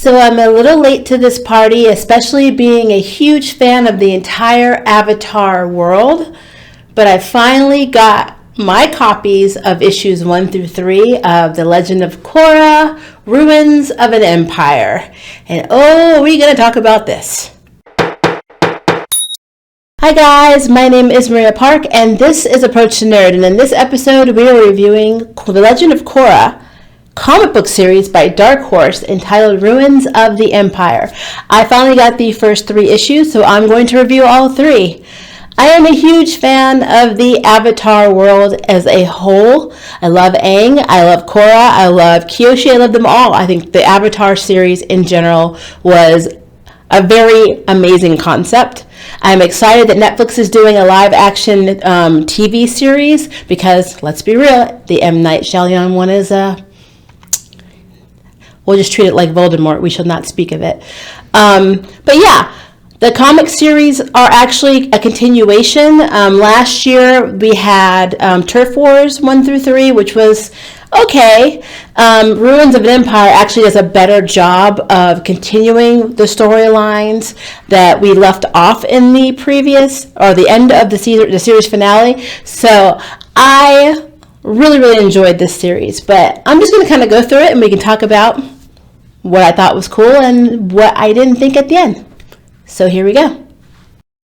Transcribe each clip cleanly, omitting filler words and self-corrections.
So I'm a little late to this party, especially being a huge fan of the entire Avatar world, but I finally got my copies of issues 1 through 3 of The Legend of Korra, Ruins of an Empire. And oh, we're going to talk about this. Hi guys, my name is Maria Park and this is Approach to Nerd, and in this episode we are reviewing The Legend of Korra, comic book series by Dark Horse entitled Ruins of the Empire. I finally got the first 3 issues, so I'm going to review all 3. I am a huge fan of the Avatar world as a whole. I love Aang, I love Korra, I love Kyoshi, I love them all. I think the Avatar series in general was a very amazing concept. I'm excited that Netflix is doing a live action TV series because, let's be real, the M. Night Shyamalan one is we'll just treat it like Voldemort. We shall not speak of it. But yeah, the comic series are actually a continuation. Last year we had Turf Wars 1 through 3, which was okay. Ruins of an Empire actually does a better job of continuing the storylines that we left off in the previous, or the end of the series finale. So I really enjoyed this series, but I'm just going to kind of go through it and we can talk about what I thought was cool and what I didn't think at the end. So here we go.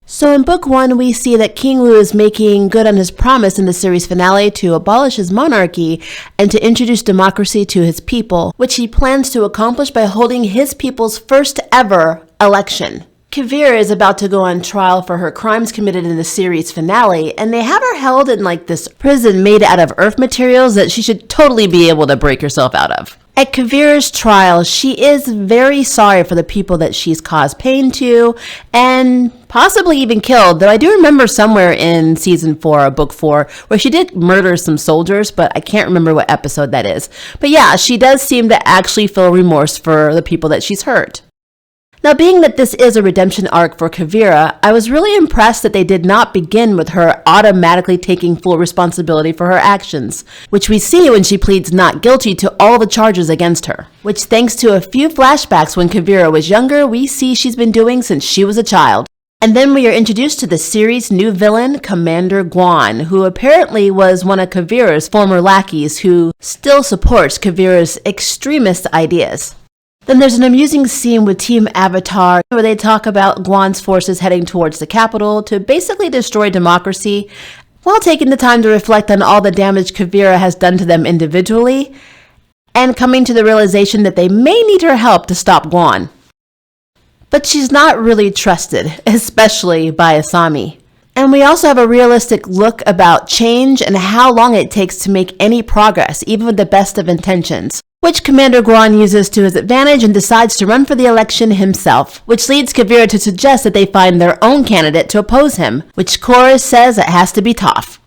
So in book 1, we see that King Wu is making good on his promise in the series finale to abolish his monarchy and to introduce democracy to his people, which he plans to accomplish by holding his people's first ever election. Kuvira is about to go on trial for her crimes committed in the series finale, and they have her held in like this prison made out of earth materials that she should totally be able to break herself out of. At Kuvira's trial, she is very sorry for the people that she's caused pain to, and possibly even killed, though I do remember somewhere in season 4 or book 4 where she did murder some soldiers, but I can't remember what episode that is. But yeah, she does seem to actually feel remorse for the people that she's hurt. Now, being that this is a redemption arc for Kuvira, I was really impressed that they did not begin with her automatically taking full responsibility for her actions, which we see when she pleads not guilty to all the charges against her, which thanks to a few flashbacks when Kuvira was younger, we see she's been doing since she was a child. And then we are introduced to the series' new villain, Commander Guan, who apparently was one of Kuvira's former lackeys who still supports Kuvira's extremist ideas. Then there's an amusing scene with Team Avatar where they talk about Guan's forces heading towards the capital to basically destroy democracy, while taking the time to reflect on all the damage Kuvira has done to them individually, and coming to the realization that they may need her help to stop Guan. But she's not really trusted, especially by Asami. And we also have a realistic look about change and how long it takes to make any progress, even with the best of intentions, which Commander Guan uses to his advantage and decides to run for the election himself, which leads Kuvira to suggest that they find their own candidate to oppose him, which Korra says it has to be Toph.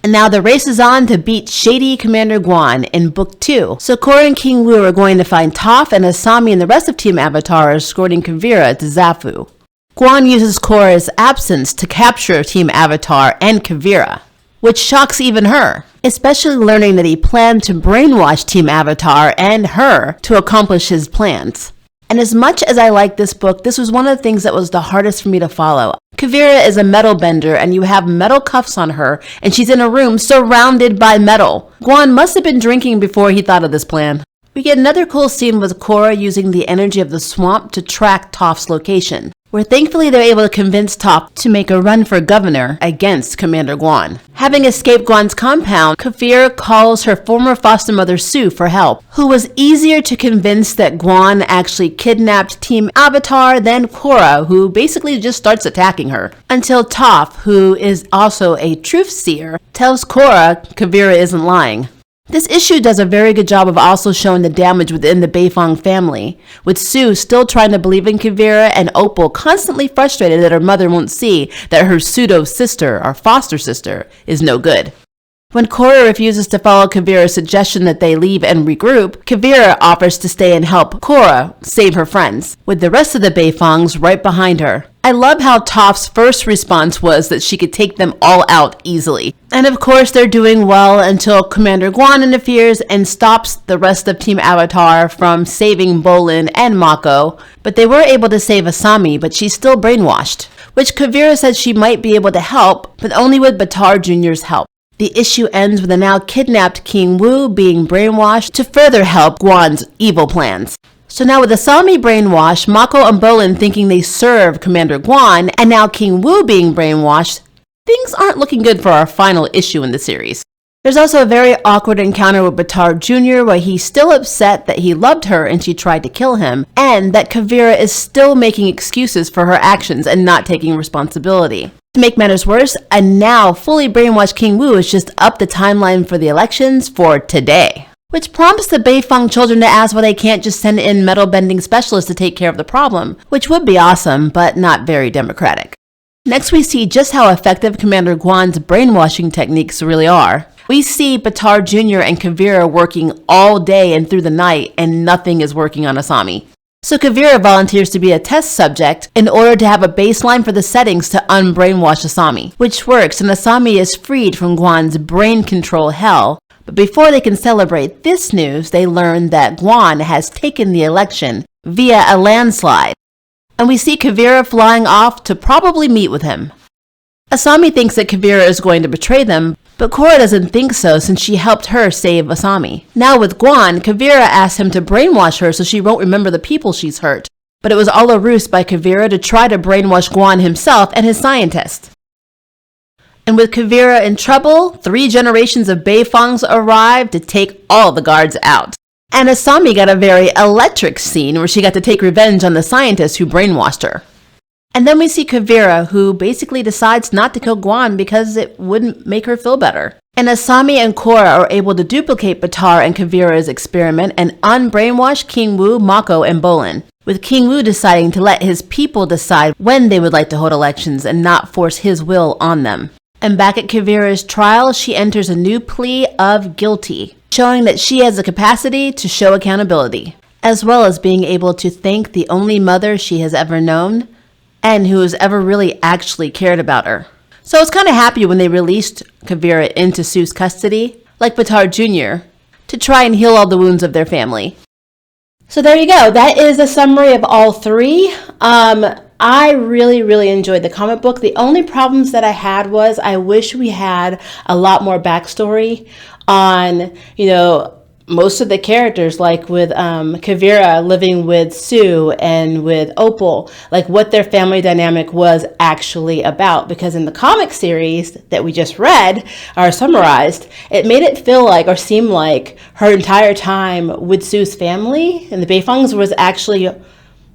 And now the race is on to beat shady Commander Guan in book 2. So Korra and King Wu are going to find Toph, and Asami and the rest of Team Avatar are escorting Kuvira to Zafu. Guan uses Korra's absence to capture Team Avatar and Kuvira, which shocks even her, especially learning that he planned to brainwash Team Avatar and her to accomplish his plans. And as much as I like this book, this was one of the things that was the hardest for me to follow. Kuvira is a metal bender, and you have metal cuffs on her, and she's in a room surrounded by metal. Guan must have been drinking before he thought of this plan. We get another cool scene with Korra using the energy of the swamp to track Toph's location, where thankfully they're able to convince Toph to make a run for governor against Commander Guan. Having escaped Guan's compound, Kuvira calls her former foster mother Sue for help, who was easier to convince that Guan actually kidnapped Team Avatar than Korra, who basically just starts attacking her. Until Toph, who is also a truth seer, tells Korra Kuvira isn't lying. This issue does a very good job of also showing the damage within the Beifong family, with Sue still trying to believe in Kuvira and Opal constantly frustrated that her mother won't see that her pseudo-sister, or foster sister, is no good. When Korra refuses to follow Kuvira's suggestion that they leave and regroup, Kuvira offers to stay and help Korra save her friends, with the rest of the Beifongs right behind her. I love how Toph's first response was that she could take them all out easily. And of course, they're doing well until Commander Guan interferes and stops the rest of Team Avatar from saving Bolin and Mako. But they were able to save Asami, but she's still brainwashed, which Kuvira said she might be able to help, but only with Baatar Jr.'s help. The issue ends with the now kidnapped King Wu being brainwashed to further help Guan's evil plans. So now with Asami brainwashed, Mako and Bolin thinking they serve Commander Guan, and now King Wu being brainwashed, things aren't looking good for our final issue in the series. There's also a very awkward encounter with Baatar Jr. where he's still upset that he loved her and she tried to kill him, and that Kuvira is still making excuses for her actions and not taking responsibility. To make matters worse, a now fully brainwashed King Wu has just upped the timeline for the elections for today, which prompts the Beifong children to ask why they can't just send in metal-bending specialists to take care of the problem, which would be awesome, but not very democratic. Next, we see just how effective Commander Guan's brainwashing techniques really are. We see Baatar Jr. and Kuvira working all day and through the night, and nothing is working on Asami. So Kuvira volunteers to be a test subject in order to have a baseline for the settings to unbrainwash Asami, which works, and Asami is freed from Guan's brain control hell. But before they can celebrate this news, they learn that Guan has taken the election via a landslide. And we see Kuvira flying off to probably meet with him. Asami thinks that Kuvira is going to betray them, but Korra doesn't think so since she helped her save Asami. Now with Guan, Kuvira asks him to brainwash her so she won't remember the people she's hurt. But it was all a ruse by Kuvira to try to brainwash Guan himself and his scientists. And with Kuvira in trouble, 3 generations of Beifongs arrived to take all the guards out. And Asami got a very electric scene where she got to take revenge on the scientists who brainwashed her. And then we see Kuvira, who basically decides not to kill Guan because it wouldn't make her feel better. And Asami and Korra are able to duplicate Baatar and Kuvira's experiment and unbrainwash King Wu, Mako, and Bolin, with King Wu deciding to let his people decide when they would like to hold elections and not force his will on them. And back at Kuvira's trial, she enters a new plea of guilty, showing that she has the capacity to show accountability, as well as being able to thank the only mother she has ever known, and who has ever really actually cared about her. So I was kind of happy when they released Kuvira into Sue's custody, like Baatar Jr., to try and heal all the wounds of their family. So there you go. That is a summary of all 3. I really enjoyed the comic book. The only problems that I had was I wish we had a lot more backstory on, most of the characters, like with Kuvira living with Sue and with Opal, like what their family dynamic was actually about. Because in the comic series that we just read or summarized, it made it feel like or seem like her entire time with Sue's family and the Beifongs was actually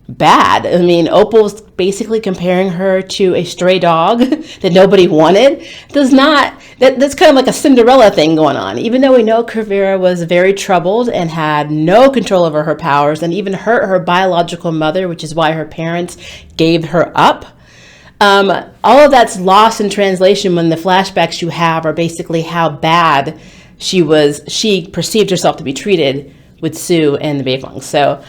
bad. I mean, Opal was basically comparing her to a stray dog that nobody wanted. That's kind of like a Cinderella thing going on. Even though we know Kuvira was very troubled and had no control over her powers and even hurt her biological mother, which is why her parents gave her up. All of that's lost in translation when the flashbacks you have are basically how bad she perceived herself to be treated with Sue and the Beifongs. So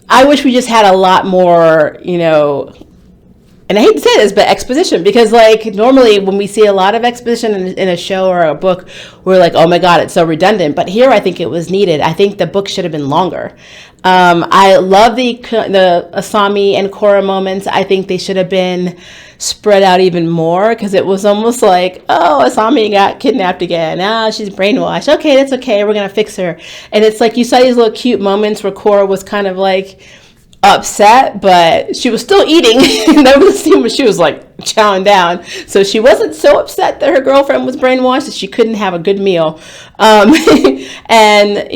I wish we just had a lot more, and I hate to say this, but exposition, because normally when we see a lot of exposition in a show or a book, we're like, oh my God, it's so redundant. But here I think it was needed. I think the book should have been longer. I love the Asami and Korra moments. I think they should have been spread out even more, because it was almost like, oh, Asami got kidnapped again. She's brainwashed. Okay, that's okay. We're going to fix her. And it's like you saw these little cute moments where Korra was kind of like upset, but she was still eating. And that was the scene where she was like chowing down. So she wasn't so upset that her girlfriend was brainwashed that she couldn't have a good meal. And,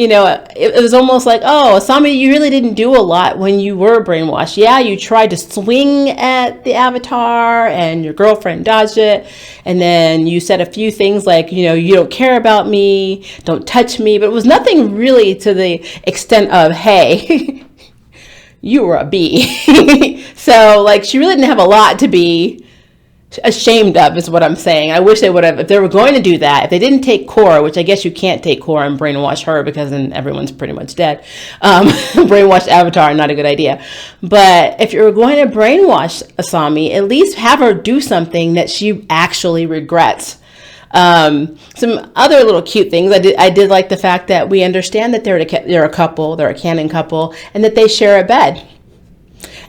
it was almost like, oh, Asami, you really didn't do a lot when you were brainwashed. Yeah, you tried to swing at the Avatar and your girlfriend dodged it. And then you said a few things like, you don't care about me, don't touch me. But it was nothing really to the extent of, hey, you were a bee. So she really didn't have a lot to be ashamed of, is what I'm saying. I wish they would have, if they were going to do that, if they didn't take Korra, which I guess you can't take Korra and brainwash her because then everyone's pretty much dead. Brainwashed Avatar, not a good idea. But if you're going to brainwash Asami, at least have her do something that she actually regrets. Some other little cute things. I did like the fact that we understand that they're a couple, they're a canon couple, and that they share a bed.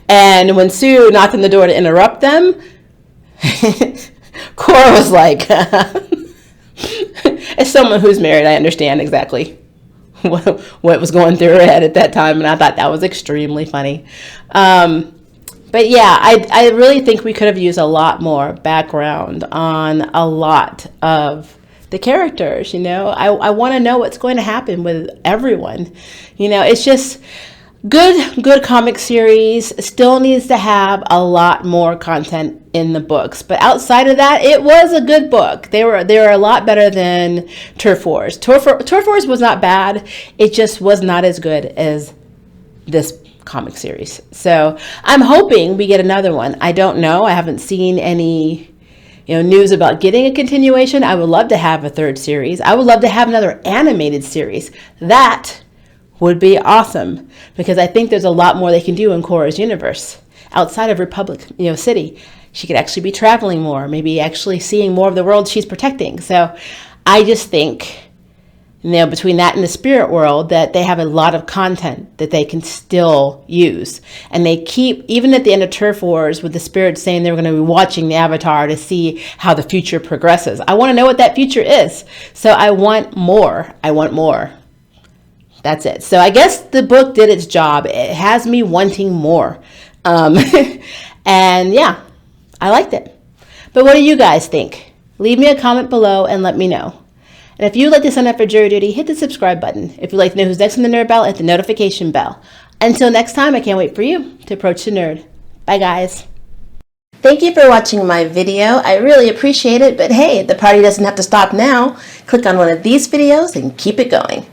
And when Sue knocked on the door to interrupt them, Korra was like, as someone who's married, I understand exactly what was going through her head at that time, and I thought that was extremely funny. But yeah, I really think we could have used a lot more background on a lot of the characters. I want to know what's going to happen with everyone. It's just good comic series. Still needs to have a lot more content in the books, but outside of that, it was a good book. They were a lot better than Turf Wars. Turf Wars was not bad. It just was not as good as this comic series. So I'm hoping we get another one. I don't know. I haven't seen any news about getting a continuation. I would love to have a third series. I would love to have another animated series. That would be awesome, because I think there's a lot more they can do in Korra's universe outside of Republic City. She could actually be traveling more, maybe actually seeing more of the world she's protecting. So I just think between that and the spirit world, that they have a lot of content that they can still use. And they keep, even at the end of Turf Wars, with the spirits saying they were going to be watching the Avatar to see how the future progresses. I want to know what that future is. So I want more. That's it. So I guess the book did its job. It has me wanting more. And yeah, I liked it. But what do you guys think? Leave me a comment below and let me know. And if you'd like to sign up for jury duty, hit the subscribe button. If you'd like to know who's next on the Nerd Bell, hit the notification bell. Until next time, I can't wait for you to approach the nerd. Bye, guys. Thank you for watching my video. I really appreciate it. But hey, the party doesn't have to stop now. Click on one of these videos and keep it going.